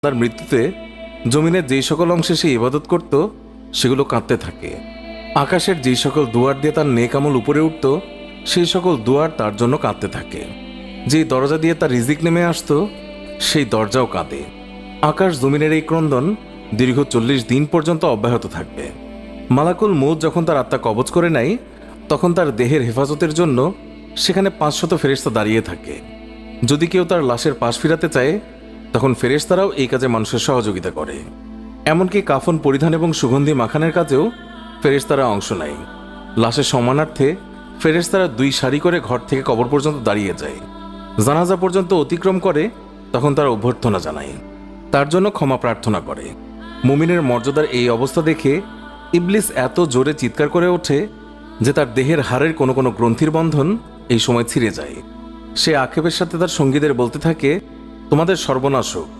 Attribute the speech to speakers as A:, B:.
A: তার মৃত্যুতে জমিনের যেই সকল অংশে সে ইবাদত করত সেগুলো কাঁদতে থাকে। আকাশের যেই সকল দুয়ার দিয়ে তার নেক আমল উপরে উঠত সেই সকল দুয়ার তার জন্য কাঁদতে থাকে। যেই দরজা দিয়ে তার রিজিক নেমে আসতো সেই দরজাও কাঁদে। আকাশ জমিনের এই ক্রন্দন দীর্ঘ 40 দিন পর্যন্ত অব্যাহত থাকবে। মালাকুল মউত যখন তার আত্মা কবজ করে নেয় তখন তার দেহের হেফাজতের জন্য সেখানে 500 ফেরেশতা দাঁড়িয়ে থাকে। যদি কেউ তার লাশের পাশ ফিরাতে চায় তখন ফেরেশতারাও এই কাজে মানুষের সহযোগিতা করে। এমনকি কাফন পরিধান এবং সুগন্ধি মাখানের কাজেও ফেরেশতারা অংশ নেয়। লাশের সম্মানার্থে ফেরেশতারা 2 সারি করে ঘর থেকে কবর পর্যন্ত দাঁড়িয়ে যায়। জানাজা পর্যন্ত অতিক্রম করে তখন তারা অভ্যর্থনা জানায়, তার জন্য ক্ষমা প্রার্থনা করে। মুমিনের মর্যাদার এই অবস্থা দেখে ইবলিস এত জোরে চিৎকার করে ওঠে যে তার দেহের হাড়ের কোনো কোনো গ্রন্থির বন্ধন এই সময় ছিঁড়ে যায়। সে আক্ষেপের সাথে তার সঙ্গীদের বলতে থাকে, তোমাদের সর্বনাশ হোক,